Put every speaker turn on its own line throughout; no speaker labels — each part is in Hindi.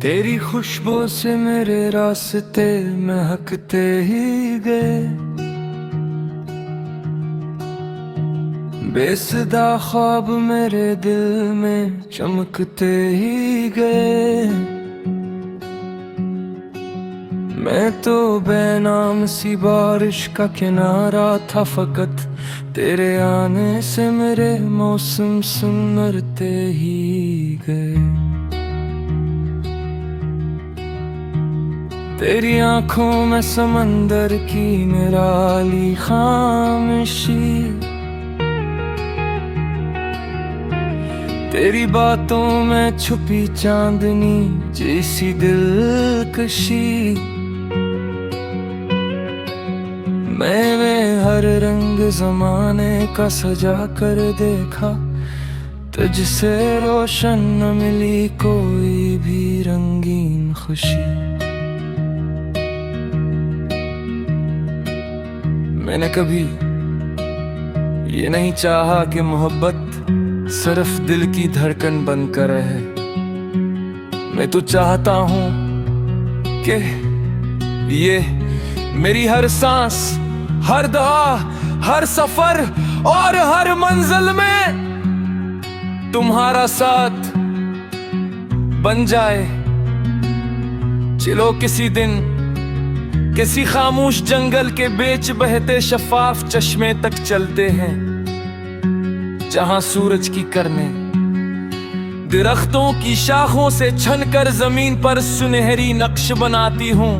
तेरी खुशबू से मेरे रास्ते महकते ही गए, बेसुदा ख्वाब मेरे दिल में चमकते ही गए। मैं तो बेनाम सी बारिश का किनारा था, फकत तेरे आने से मेरे मौसम सुनरते ही गए। तेरी आंखों में समंदर की निराली खामोशी, तेरी बातों में छुपी चांदनी जैसी दिलकशी। मैंने हर रंग जमाने का सजा कर देखा, तुझसे रोशन न मिली कोई भी रंगीन खुशी। मैंने कभी ये नहीं चाहा कि मोहब्बत सिर्फ दिल की धड़कन बनकर रहे। मैं तो चाहता हूँ कि ये मेरी हर सांस, हर दुआ, हर सफर और हर मंजिल में तुम्हारा साथ बन जाए। चलो किसी दिन किसी खामोश जंगल के बीच बहते शफाफ चश्मे तक चलते हैं, जहां सूरज की किरणें दरख्तों की शाखों से छनकर जमीन पर सुनहरी नक्श बनाती हूँ।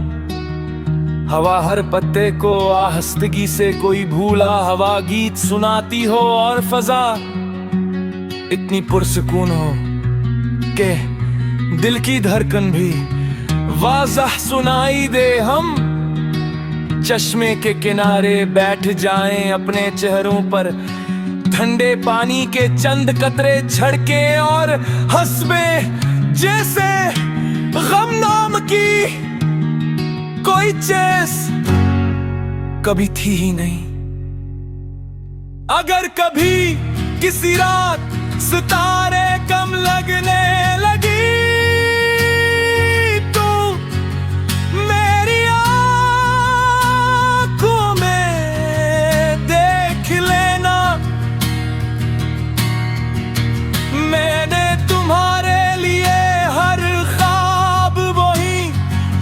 हवा हर पत्ते को आहस्तगी से कोई भूला हवा गीत सुनाती हो, और फजा इतनी पुरसुकून हो कि दिल की धड़कन भी वाज़ह सुनाई दे। हम चश्मे के किनारे बैठ जाएं, अपने चेहरों पर ठंडे पानी के चंद कतरे झड़के और हंसबे जैसे गम नाम की कोई चीज कभी थी ही नहीं। अगर कभी किसी रात सितारे कम लगने लगी,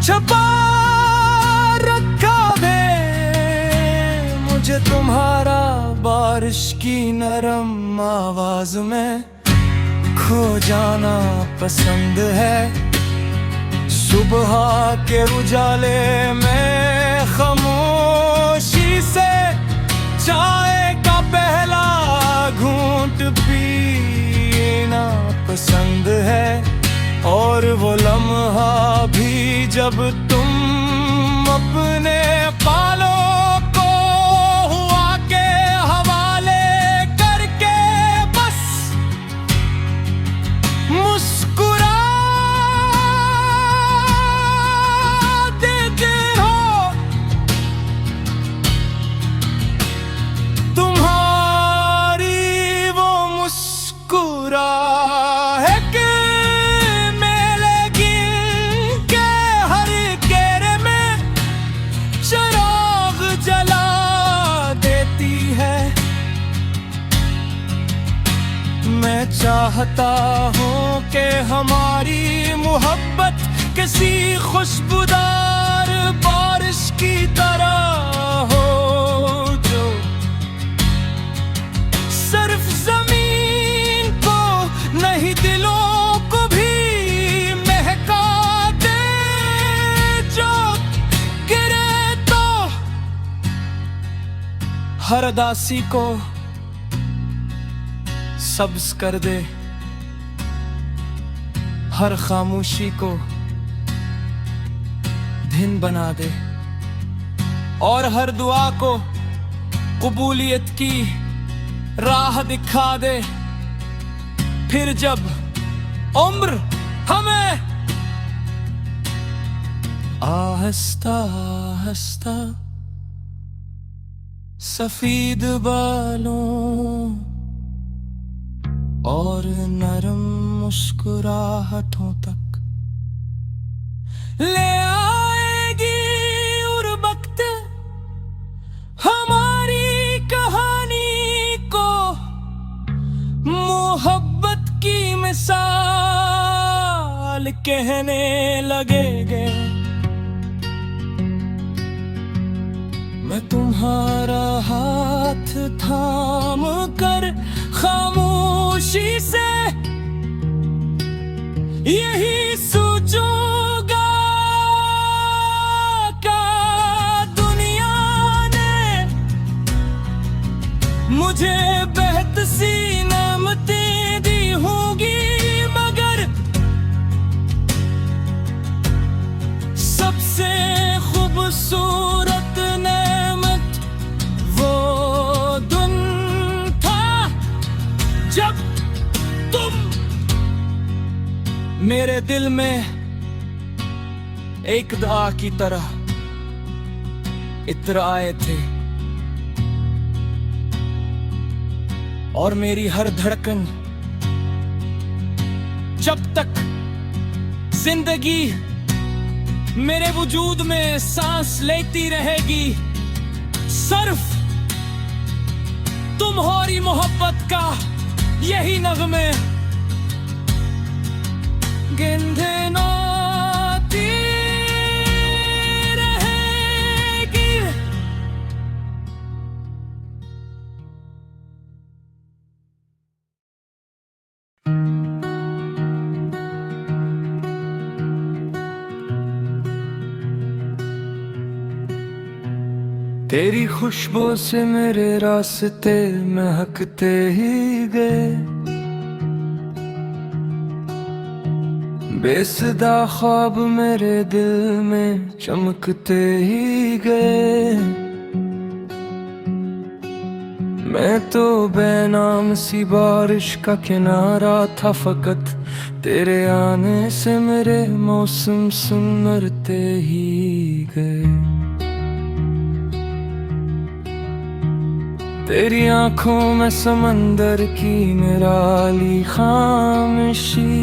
छपा रखा है मुझे तुम्हारा बारिश की नरम आवाज में खो जाना पसंद है। सुबह के उजाले में खामोशी से चाय का पहला घूंट पीना पसंद है, और वो लम्हा भी जब तुम अपने बालों को हुआ के हवाले करके बस मुस्कुरा देते हो। तुम्हारी वो मुस्कुरा मैं चाहता हूँ कि हमारी मोहब्बत किसी खुशबूदार बारिश की तरह हो, जो सिर्फ जमीन को नहीं दिलों को भी महका दे, जो गिरे तो हर दासी को सब्ज कर दे, हर खामोशी को दिन बना दे, और हर दुआ को कबूलियत की राह दिखा दे। फिर जब उम्र हमें आहिस्ता आहिस्ता सफेद बालों और नरम मुस्कुराहटों तक ले आएगी और वक्त हमारी कहानी को मोहब्बत की मिसाल कहने लगेंगे। मैं तुम्हारा हाथ थाम कर खामोशी से यही सोचूंगा का दुनिया ने मुझे बेहद सी नेमतें दी होंगी, मगर सबसे खूबसूरत नेमत वो दिन था जब तुम मेरे दिल में एक दुआ की तरह इत्र आए थे और मेरी हर धड़कन जब तक जिंदगी मेरे वजूद में सांस लेती रहेगी, सिर्फ तुम्हारी मोहब्बत का यही नगमे गिनती रहेगी। तेरी खुशबू से मेरे रास्ते महकते ही गए, बेसदा ख्वाब मेरे दिल में चमकते ही गए। मैं तो बेनाम सी बारिश का किनारा था, फकत तेरे आने से मेरे मौसम सुनरते ही गए। तेरी आंखों में समंदर की निराली खामोशी,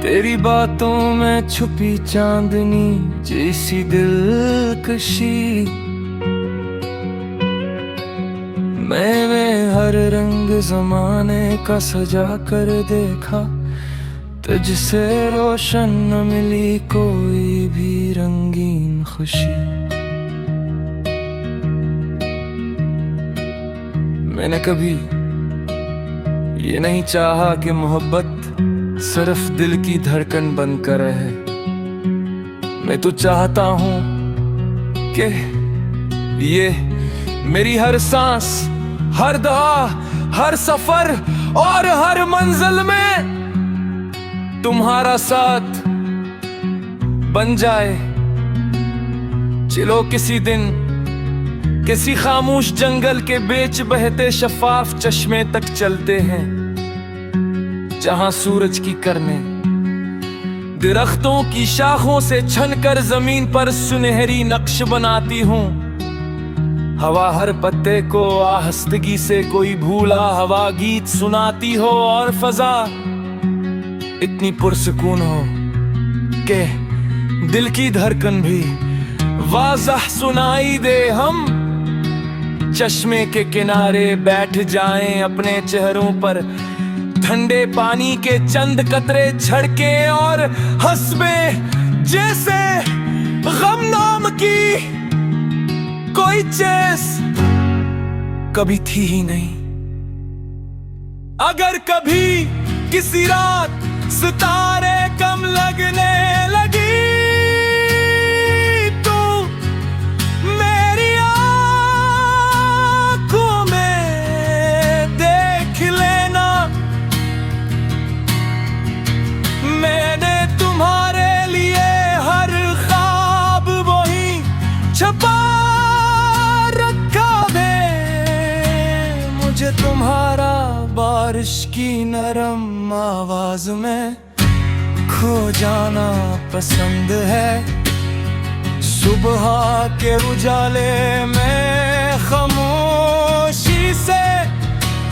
तेरी बातों में छुपी चांदनी जैसी दिलकशी। मैंने हर रंग जमाने का सजा कर देखा, तुझसे रोशन न मिली कोई भी रंगीन खुशी। मैंने कभी ये नहीं चाहा कि मोहब्बत सिर्फ दिल की धड़कन बनकर रहे। मैं तो चाहता हूं कि ये मेरी हर सांस, हर दुआ, हर सफर और हर मंजिल में तुम्हारा साथ बन जाए। चलो किसी दिन किसी खामोश जंगल के बीच बहते शफाफ चश्मे तक चलते हैं, जहां सूरज की किरणें दरख्तों की शाखों से छनकर जमीन पर सुनहरी नक्श बनाती हूं। हवा हर पत्ते को आहस्तगी से कोई भूला हवा गीत सुनाती हो, और फजा इतनी पुरसुकून हो कि दिल की धड़कन भी वाज़ह सुनाई दे। हम चश्मे के किनारे बैठ जाएं, अपने चेहरों पर ठंडे पानी के चंद कतरे झड़के और हंसबे जैसे गम नाम की कोई चीज कभी थी ही नहीं। अगर कभी किसी रात सितारे कम लगने लगी तो मेरी आंखों में देख लेना, मैंने तुम्हारे लिए हर ख्वाब वही छपा रखा है। मुझे तुम्हारा बारिश की नरम आवाज में खो जाना पसंद है, सुबह के उजाले में खामोशी से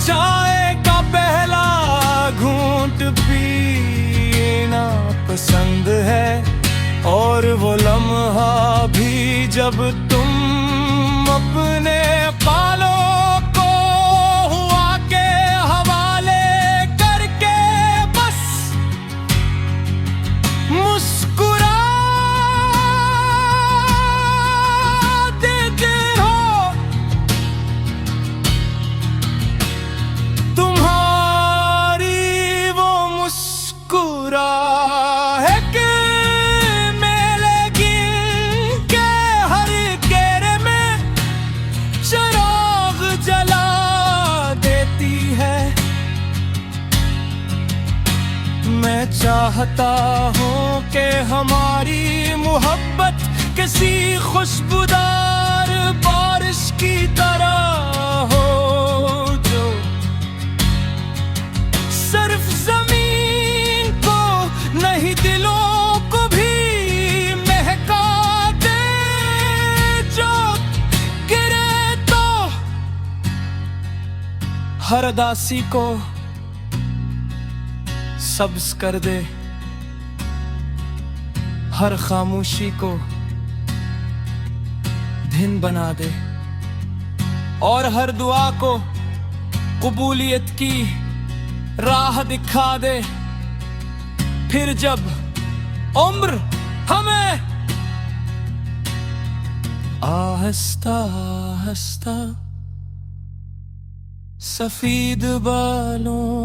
चाय का पहला घूंट पी पसंद है। और वो लम्हा भी जब तुम अपने बालों को हुआ के हवाले करके बस मुस्कुरा देते हो। तुम्हारी वो मुस्कुराहट मेले गिन के हर घेरे में चिराग जला देती है। मैं चाहता हूँ कि हमारी मोहब्बत किसी खुशबूदार बारिश की तरह हो, जो सिर्फ जमीन को नहीं दिलों को भी महका दे। जो गिरे तो हर दासी को सब्ज कर दे, हर खामोशी को दिन बना दे, और हर दुआ को कबूलियत की राह दिखा दे। फिर जब उम्र हमें आहिस्ता आहिस्ता सफेद बालों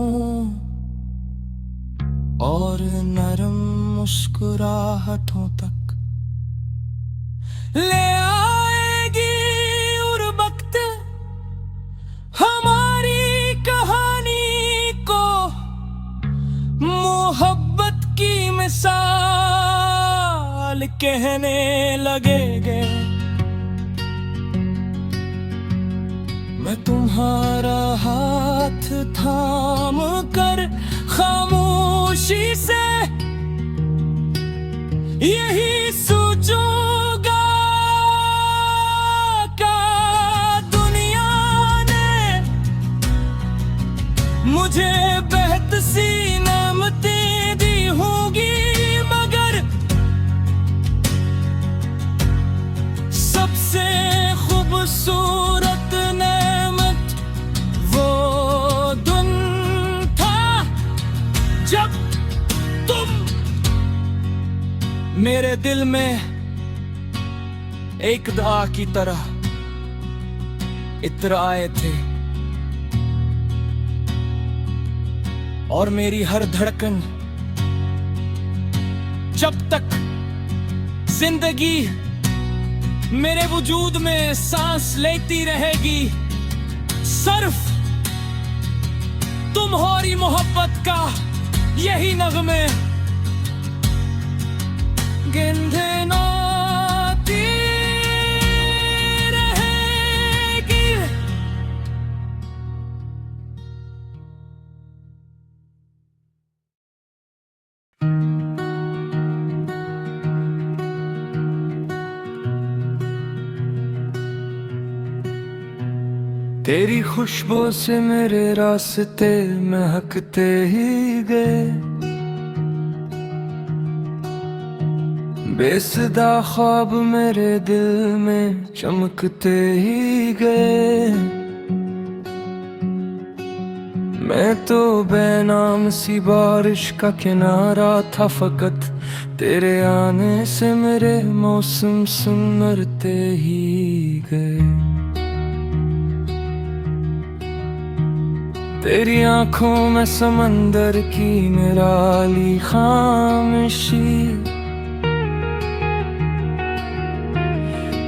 और नरम मुस्कुराहटों तक ले आएगी और वक्त हमारी कहानी को मोहब्बत की मिसाल कहने लगेंगे। मैं तुम्हारा हाथ थाम कर खामोशी से यही सोचूंगा क्या दुनिया ने मुझे बेहद सी नेमतें दी होंगी, मगर सबसे खूबसूरत नेमत वो दिन था जब तुम मेरे दिल में एक दुआ की तरह इत्र आए थे, और मेरी हर धड़कन जब तक जिंदगी मेरे वजूद में सांस लेती रहेगी, सिर्फ तुम्हारी मोहब्बत का यही नगमे गिनती रहेगी। तेरी खुशबू से मेरे रास्ते महकते ही गए, बेसदा ख्वाब मेरे दिल में चमकते ही गए। मैं तो बेनाम सी बारिश का किनारा था, फकत तेरे आने से मेरे मौसम सुनरते ही गए। तेरी आंखों में समंदर की निराली खामोशी,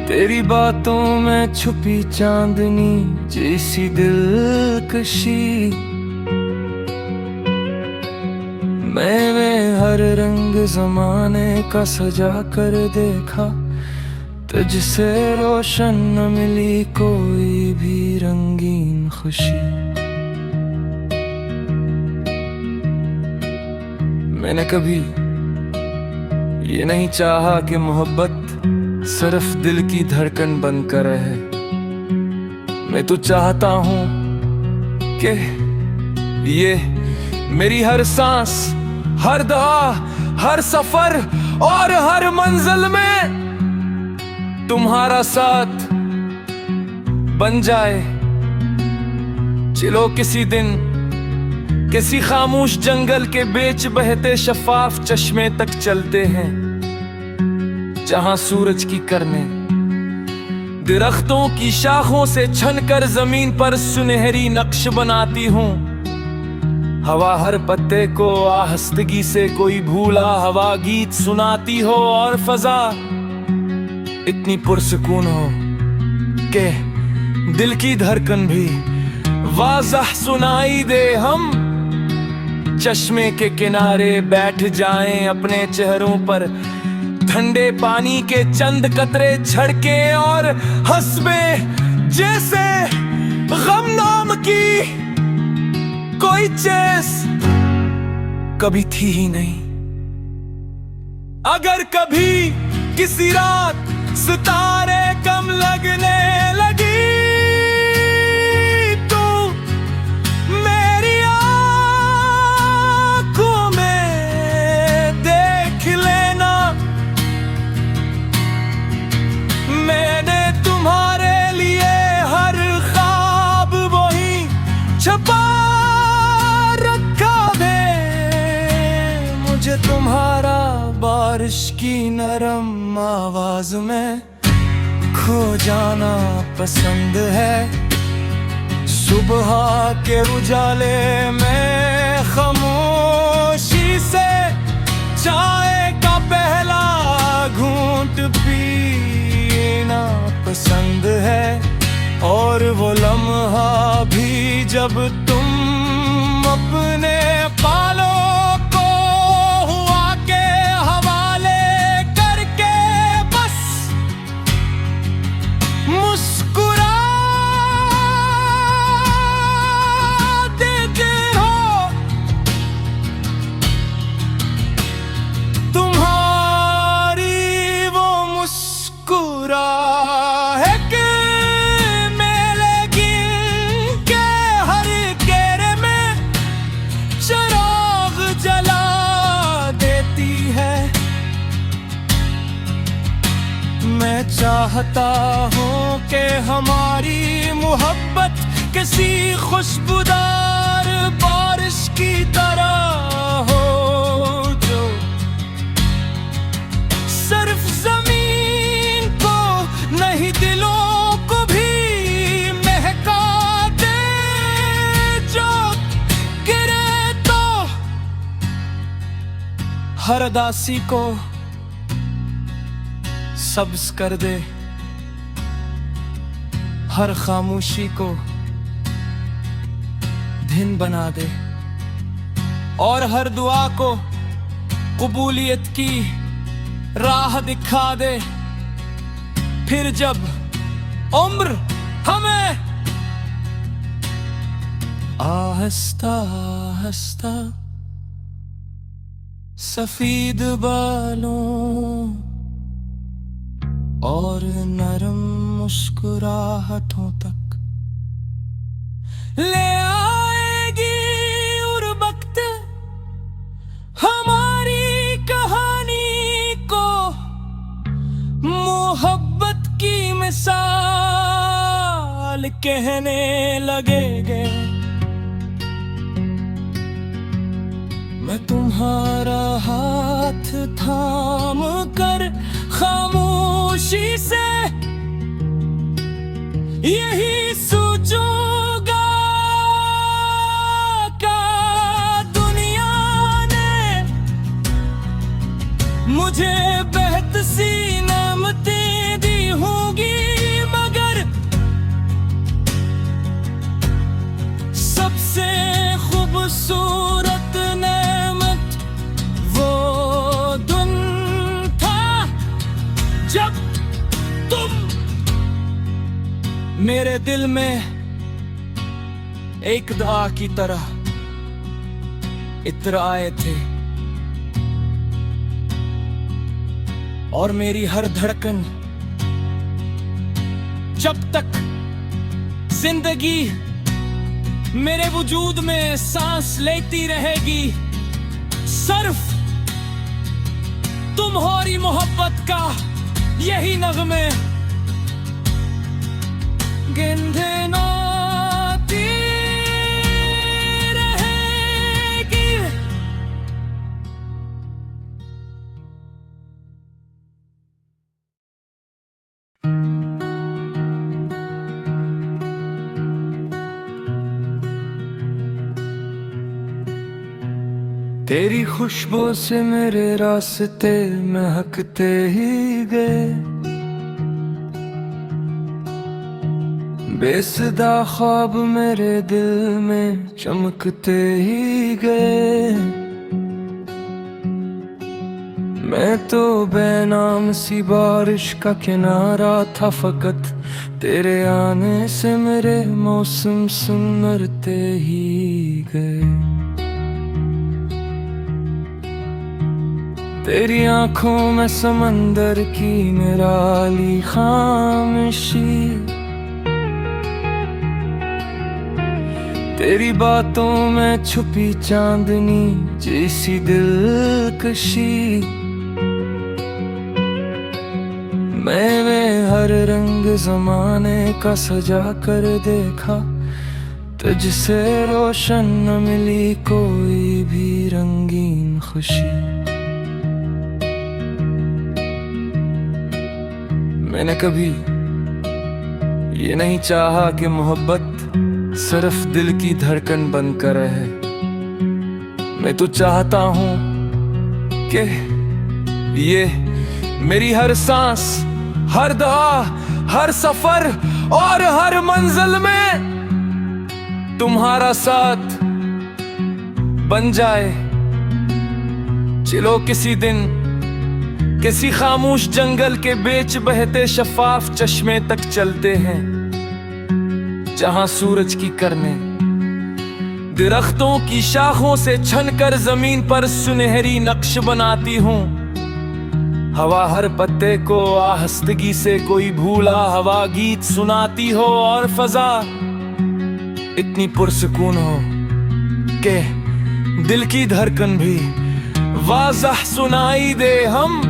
तेरी बातों में छुपी चांदनी जैसी दिलकशी। मैंने हर रंग जमाने का सजा कर देखा, तुझसे रोशन न मिली कोई भी रंगीन खुशी। मैंने कभी ये नहीं चाहा कि मोहब्बत सिर्फ दिल की धड़कन बनकर रहे। मैं तो चाहता हूँ कि ये मेरी हर सांस, हर दुआ, हर सफर और हर मंजिल में तुम्हारा साथ बन जाए। चलो किसी दिन किसी खामोश जंगल के बीच बहते शफाफ चश्मे तक चलते हैं, जहां सूरज की किरणें दरख्तों की शाखों से छनकर जमीन पर सुनहरी नक्श बनाती हूँ। हवा हर पत्ते को आहस्तगी से कोई भूला हवा गीत सुनाती हो, और फजा इतनी पुरसुकून हो कि दिल की धड़कन भी वाज़ह सुनाई दे। हम चश्मे के किनारे बैठ जाएं, अपने चेहरों पर ठंडे पानी के चंद कतरे झड़के और हंसबे जैसे गम नाम की कोई चीज कभी थी ही नहीं। अगर कभी किसी रात सितारे कम लगने लगी तो मेरी आंखों में देख लेना, मैंने तुम्हारे लिए हर ख्वाब वही छपा रखा है। मुझे तुम्हारा बारिश की नरम आवाज में खो जाना पसंद है। सुबह के उजाले में खामोशी से चाय का पहला घूंट पीना पसंद है, और वो लम्हा भी जब तुम अपने पालों को हुआ के हवाले करके बस मुस्कुरा देते हो। तुम्हारी वो मुस्कुराहट मेरे गिल के हर घेरे में चिराग जला देती है। मैं चाहता हूँ कि हमारी मोहब्बत किसी खुशबूदार बारिश की तरह हो, जो सिर्फ जमीन को नहीं दिलों को भी महका दे, जो गिरे तो हर दासी को सब्ज कर दे, हर खामोशी को दिन बना दे, और हर दुआ को कबूलियत की राह दिखा दे। फिर जब उम्र हमें आहिस्ता आहिस्ता सफेद बालों और नरम मुस्कुराहटों तक ले आएगी और वक्त हमारी कहानी को मोहब्बत की मिसाल कहने लगेंगे। मैं तुम्हारा हाथ थाम कर खामोशी से यही सोचूंगा का दुनिया ने मुझे बेहद सी नेमतें दी होंगी, मगर सबसे खूबसूरत नेमत वो दिन था जब तुम मेरे दिल में एक दुआ की तरह इत्र आए थे, और मेरी हर धड़कन जब तक जिंदगी मेरे वजूद में सांस लेती रहेगी, सिर्फ तुम्हारी मोहब्बत का यही नगमे गिनते नाती रहेगी। तेरी खुशबू से मेरे रास्ते महकते ही गए, बेसुदा ख्वाब मेरे दिल में चमकते ही गए। मैं तो बेनाम सी बारिश का किनारा था, फकत तेरे आने से मेरे मौसम सुनरते ही गए। तेरी आंखों में समंदर की निराली खामोशी, तेरी बातों में छुपी चांदनी जैसी दिलकशी। मैंने हर रंग जमाने का सजा कर देखा, तुझसे रोशन न मिली कोई भी रंगीन खुशी। मैंने कभी ये नहीं चाहा कि मोहब्बत सिर्फ दिल की धड़कन बनकर रहे। मैं तो चाहता हूं कि ये मेरी हर सांस, हर दुआ, हर सफर और हर मंजिल में तुम्हारा साथ बन जाए। चलो किसी दिन किसी खामोश जंगल के बीच बहते शफाफ चश्मे तक चलते हैं, जहां सूरज की किरणें दरख्तों की शाखों से छनकर जमीन पर सुनहरी नक्श बनाती हूं। हवा हर पत्ते को आहस्तगी से कोई भूला हवा गीत सुनाती हो, और फजा इतनी पुरसुकून हो कि दिल की धड़कन भी वाज़ह सुनाई दे। हम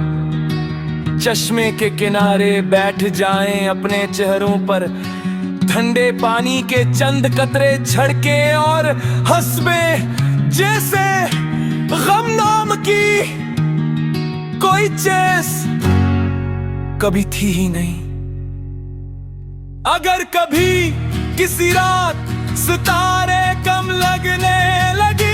चश्मे के किनारे बैठ जाएं, अपने चेहरों पर ठंडे पानी के चंद कतरे झड़के और हंसबे जैसे गम नाम की कोई चीज कभी थी ही नहीं। अगर कभी किसी रात सितारे कम लगने लगी,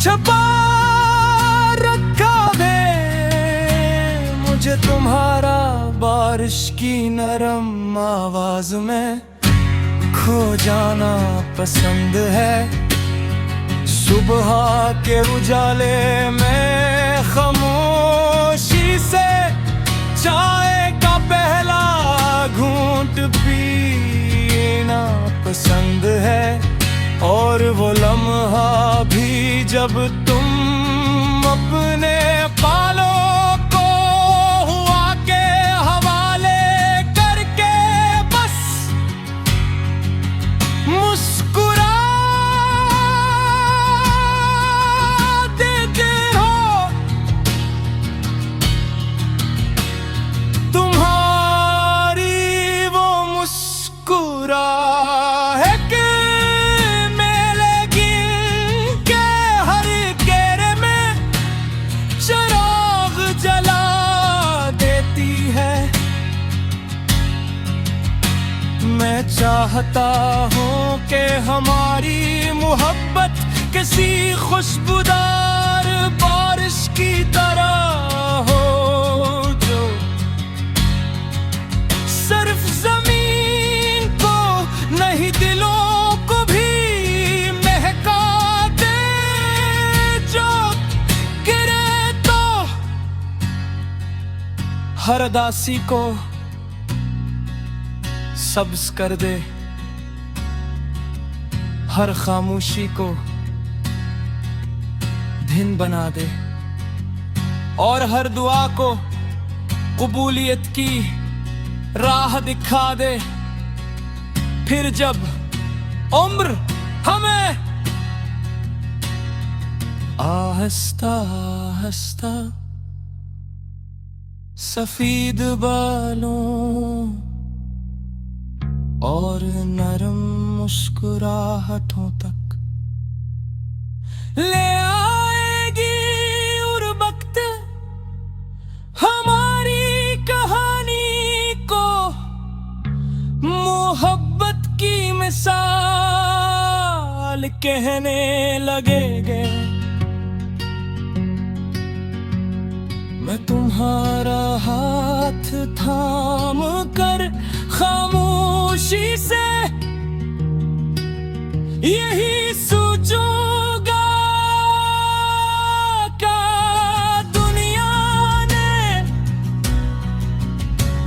छपा रखा है मुझे तुम्हारा बारिश की नरम आवाज में खो जाना पसंद है। सुबह के उजाले में खामोशी से चाय का पहला घूंट पीना पसंद है, और वो लम्हा भी जब तुम अपने बालों को हुआ के हवाले करके बस मुस्कुरा देते हो। तुम्हारी वो मुस्कुरा मैं चाहता हूँ कि हमारी मोहब्बत किसी खुशबूदार बारिश की तरह हो, जो सिर्फ जमीन को नहीं दिलों को भी महका दे, जो गिरे तो हर दासी को सब्ज कर दे, हर खामोशी को दिन बना दे और हर दुआ को कबूलियत की राह दिखा दे। फिर जब उम्र हमें आहिस्ता आहिस्ता सफेद बालों और नरम मुस्कुराहटों तक ले आएगी और वक्त हमारी कहानी को मोहब्बत की मिसाल कहने लगेंगे। मैं तुम्हारा हाथ थाम कर खामोशी से यही सोचूंगा का दुनिया ने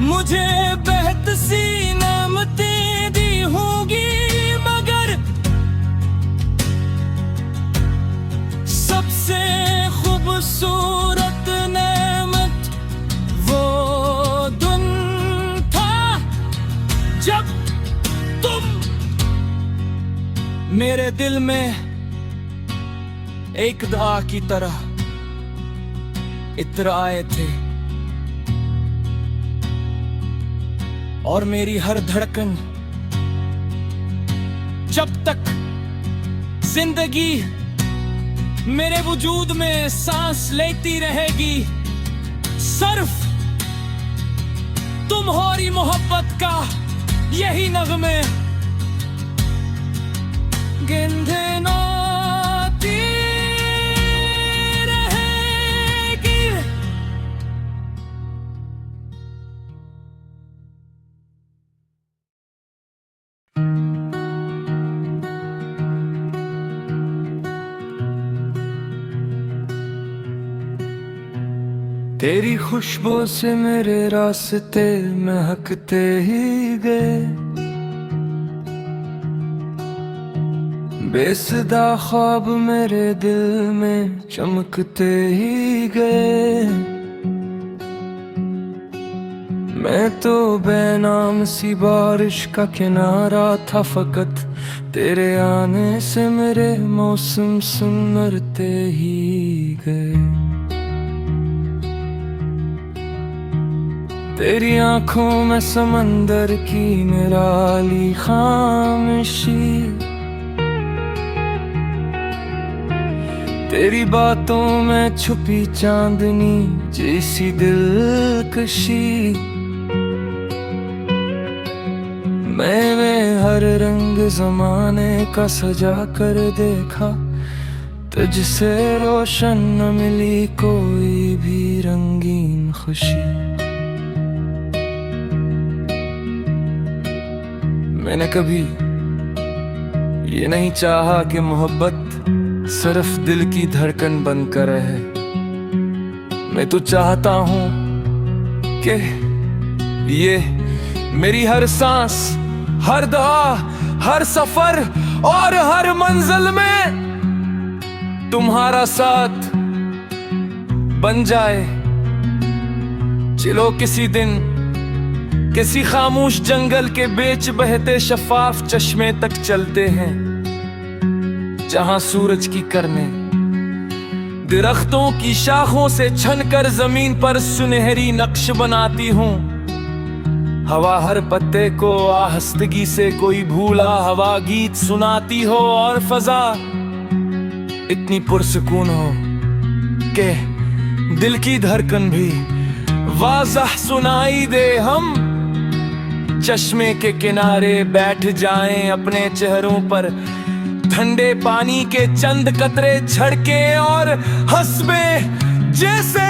मुझे बेहद सी नेमतें दी होंगी, मगर सबसे खूबसूरत जब तुम मेरे दिल में एक दुआ की तरह इत्र आए थे और मेरी हर धड़कन जब तक जिंदगी मेरे वजूद में सांस लेती रहेगी, सिर्फ तुम्हारी मोहब्बत का यही नगमे गिनती रहेगी। तेरी खुशबू से मेरे रास्ते महकते ही गए, बेसदा ख्वाब मेरे दिल में चमकते ही गए। मैं तो बेनाम सी बारिश का किनारा था, फकत तेरे आने से मेरे मौसम सुनरते ही गए। तेरी आंखों में समंदर की निराली खामोशी, तेरी बातों में छुपी चांदनी जैसी दिलकशी। मैंने हर रंग जमाने का सजा कर देखा, तुझसे रोशन न मिली कोई भी रंगीन खुशी। मैंने कभी ये नहीं चाहा कि मोहब्बत सिर्फ दिल की धड़कन बनकर रहे। मैं तो चाहता हूँ कि ये मेरी हर सांस, हर दुआ, हर सफर और हर मंजिल में तुम्हारा साथ बन जाए। चलो किसी दिन किसी खामोश जंगल के बीच बहते शफाफ चश्मे तक चलते हैं, जहां सूरज की किरणें दरख्तों की शाखों से छनकर जमीन पर सुनहरी नक्श बनाती हूँ। हवा हर पत्ते को आहस्तगी से कोई भूला हवा गीत सुनाती हो, और फजा इतनी पुरसुकून हो कि दिल की धड़कन भी वाज़ह सुनाई दे। हम चश्मे के किनारे बैठ जाएं, अपने चेहरों पर ठंडे पानी के चंद कतरे झड़के और हंसबे जैसे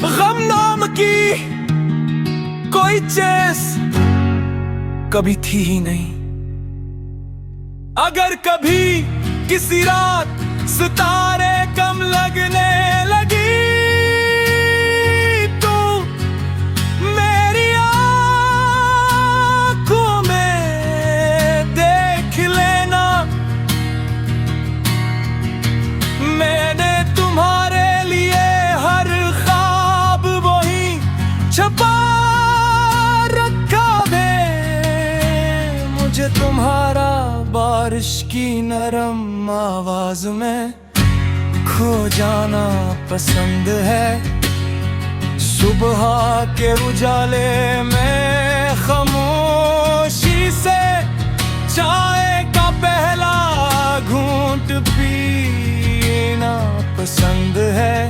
गम नाम की कोई चीज कभी थी ही नहीं। अगर कभी किसी रात सितारे कम लगने लगी तो मेरी आंखों में देख लेना, मैंने तुम मुझे तुम्हारा बारिश की नरम आवाज में खो जाना पसंद है। सुबह के उजाले में खामोशी से चाय का पहला घूंट पीना पसंद है।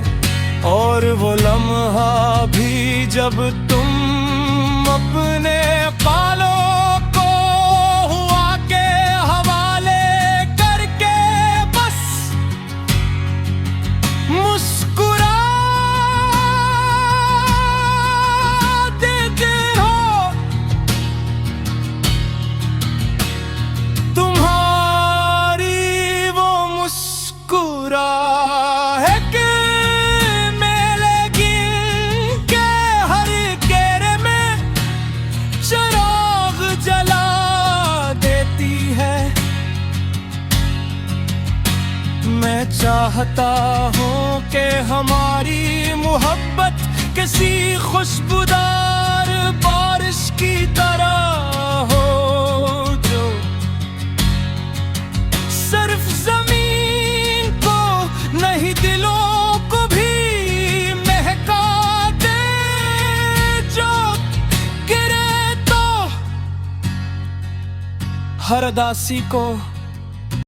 और वो लम्हा भी जब तुम अपने बालों को हुआ के हवाले करके बस मुस्कुरा देते हो। तुम्हारी वो मुस्कुराहट मेरे गिल के हर घेरे में चिराग जला देती है। मैं चाहता हूँ कि हमारी मोहब्बत किसी खुशबूदार बारिश की तरह हो, जो सिर्फ जमीन को नहीं दिलों को भी महका दे। जो गिरे तो हर दासी को